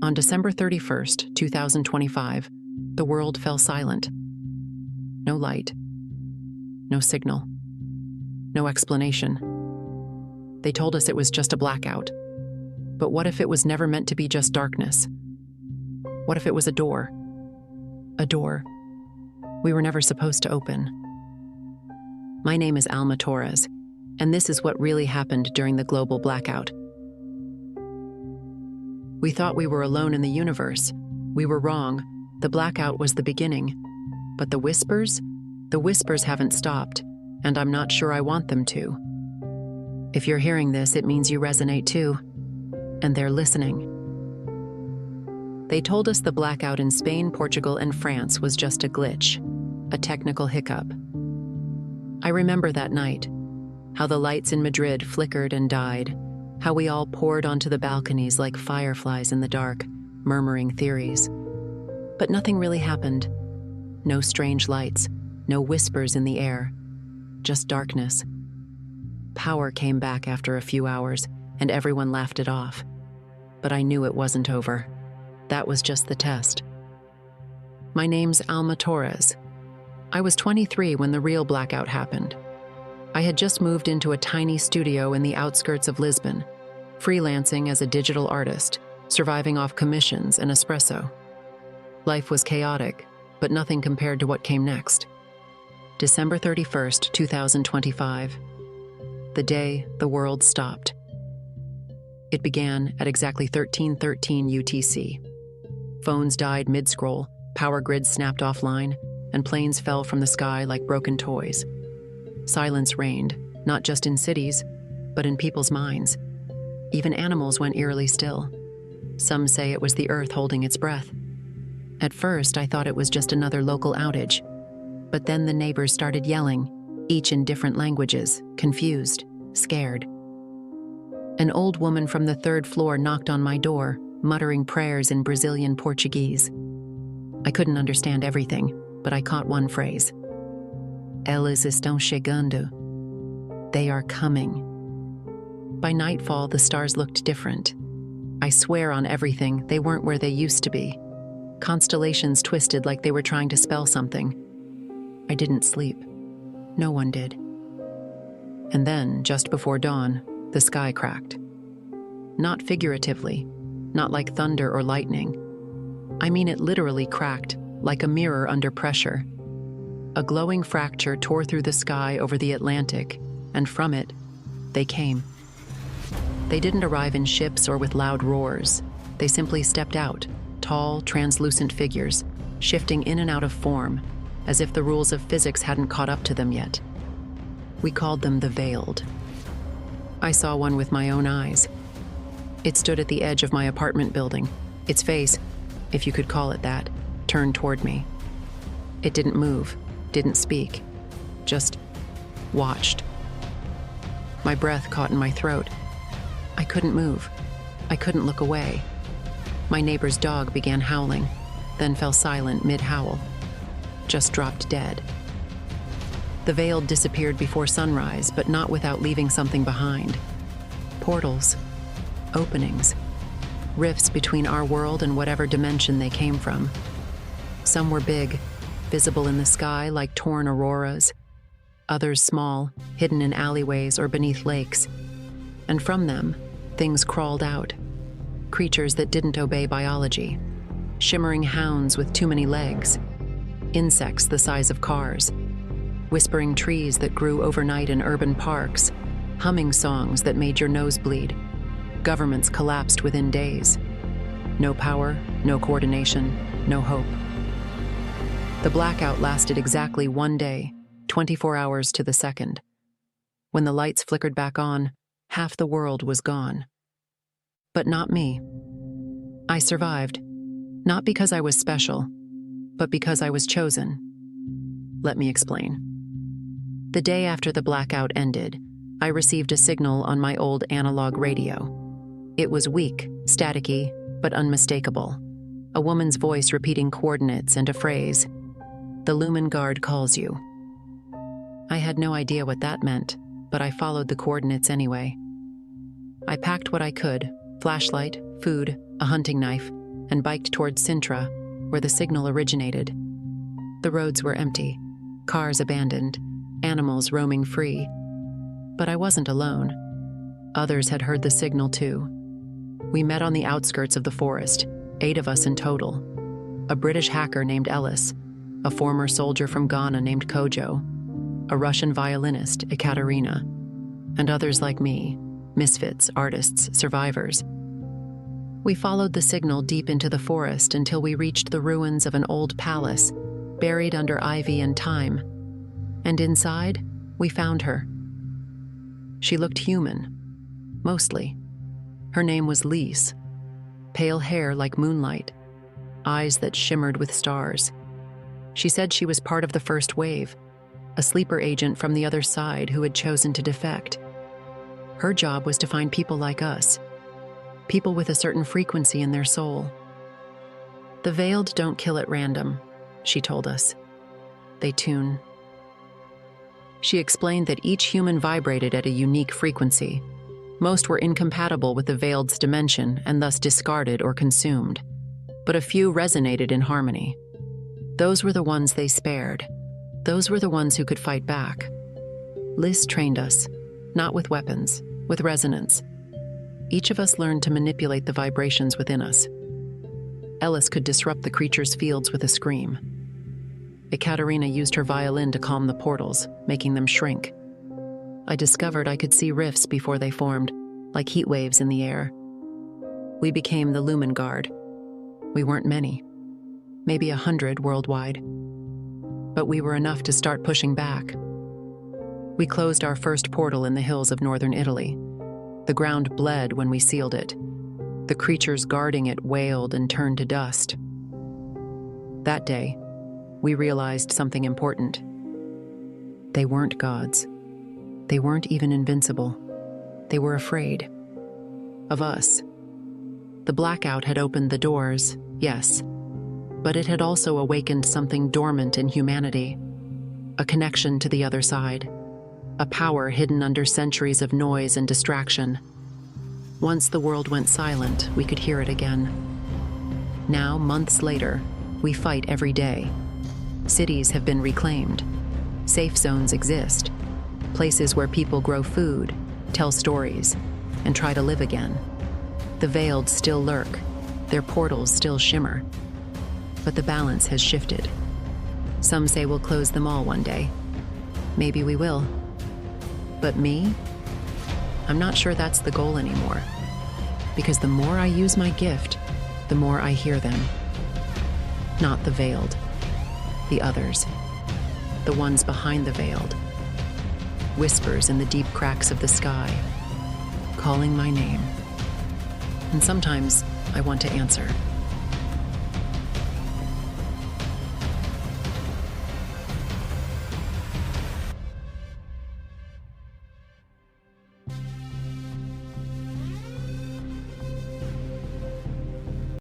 On December 31st, 2025, the world fell silent. No light, no signal, no explanation. They told us it was just a blackout. But what if it was never meant to be just darkness? What if it was a door? A door we were never supposed to open. My name is Alma Torres, and this is what really happened during the global blackout. We thought we were alone in the universe. We were wrong. The blackout was the beginning. But the whispers haven't stopped, and I'm not sure I want them to. If you're hearing this, it means you resonate too, and they're listening. They told us the blackout in Spain, Portugal, and France was just a glitch, a technical hiccup. I remember that night, how the lights in Madrid flickered and died, how we all poured onto the balconies like fireflies in the dark, murmuring theories. But nothing really happened. No strange lights, no whispers in the air, just darkness. Power came back after a few hours, and everyone laughed it off. But I knew it wasn't over. That was just the test. My name's Alma Torres. I was 23 when the real blackout happened. I had just moved into a tiny studio in the outskirts of Lisbon, freelancing as a digital artist, surviving off commissions and espresso. Life was chaotic, but nothing compared to what came next. December 31st, 2025. The day the world stopped. It began at exactly 13:13 UTC. Phones died mid-scroll, power grids snapped offline, and planes fell from the sky like broken toys. Silence reigned, not just in cities, but in people's minds. Even animals went eerily still. Some say it was the earth holding its breath. At first, I thought it was just another local outage. But then the neighbors started yelling, each in different languages, confused, scared. An old woman from the third floor knocked on my door, muttering prayers in Brazilian Portuguese. I couldn't understand everything, but I caught one phrase. Eles estão chegando. They are coming. By nightfall, the stars looked different. I swear on everything, they weren't where they used to be. Constellations twisted like they were trying to spell something. I didn't sleep. No one did. And then, just before dawn, the sky cracked. Not figuratively, not like thunder or lightning. I mean it literally cracked, like a mirror under pressure. A glowing fracture tore through the sky over the Atlantic, and from it, they came. They didn't arrive in ships or with loud roars. They simply stepped out, tall, translucent figures, shifting in and out of form, as if the rules of physics hadn't caught up to them yet. We called them the Veiled. I saw one with my own eyes. It stood at the edge of my apartment building, its face, if you could call it that, turned toward me. It didn't move, didn't speak, just watched. My breath caught in my throat. I couldn't move. I couldn't look away. My neighbor's dog began howling, then fell silent mid-howl, just dropped dead. The Veiled disappeared before sunrise, but not without leaving something behind. Portals, openings, rifts between our world and whatever dimension they came from. Some were big, visible in the sky like torn auroras. Others small, hidden in alleyways or beneath lakes. And from them, things crawled out. Creatures that didn't obey biology. Shimmering hounds with too many legs. Insects the size of cars. Whispering trees that grew overnight in urban parks. Humming songs that made your nose bleed. Governments collapsed within days. No power, no coordination, no hope. The blackout lasted exactly one day, 24 hours to the second. When the lights flickered back on, half the world was gone. But not me. I survived, not because I was special, but because I was chosen. Let me explain. The day after the blackout ended, I received a signal on my old analog radio. It was weak, staticky, but unmistakable. A woman's voice repeating coordinates and a phrase, "The Lumen Guard calls you." I had no idea what that meant, but I followed the coordinates anyway. I packed what I could, flashlight, food, a hunting knife, and biked towards Sintra, where the signal originated. The roads were empty, cars abandoned, animals roaming free. But I wasn't alone. Others had heard the signal too. We met on the outskirts of the forest, 8 of us in total. A British hacker named Ellis, a former soldier from Ghana named Kojo, a Russian violinist, Ekaterina, and others like me, misfits, artists, survivors. We followed the signal deep into the forest until we reached the ruins of an old palace, buried under ivy and thyme. And inside, we found her. She looked human, mostly. Her name was Lise. Pale hair like moonlight, eyes that shimmered with stars. She said she was part of the first wave, a sleeper agent from the other side who had chosen to defect. Her job was to find people like us, people with a certain frequency in their soul. The veiled don't kill at random, she told us. They tune. She explained that each human vibrated at a unique frequency. Most were incompatible with the veiled's dimension and thus discarded or consumed, but a few resonated in harmony. Those were the ones they spared. Those were the ones who could fight back. Liz trained us, not with weapons, with resonance. Each of us learned to manipulate the vibrations within us. Ellis could disrupt the creature's fields with a scream. Ekaterina used her violin to calm the portals, making them shrink. I discovered I could see rifts before they formed, like heat waves in the air. We became the Lumen Guard. We weren't many, maybe 100 worldwide. But we were enough to start pushing back. We closed our first portal in the hills of northern Italy. The ground bled when we sealed it. The creatures guarding it wailed and turned to dust. That day, we realized something important. They weren't gods. They weren't even invincible. They were afraid. Of us. The blackout had opened the doors, yes, but it had also awakened something dormant in humanity. A connection to the other side. A power hidden under centuries of noise and distraction. Once the world went silent, we could hear it again. Now, months later, we fight every day. Cities have been reclaimed. Safe zones exist. Places where people grow food, tell stories, and try to live again. The veiled still lurk. Their portals still shimmer. But the balance has shifted. Some say we'll close them all one day. Maybe we will. But me? I'm not sure that's the goal anymore. Because the more I use my gift, the more I hear them. Not the veiled. The others. The ones behind the veiled. Whispers in the deep cracks of the sky, calling my name. And sometimes I want to answer.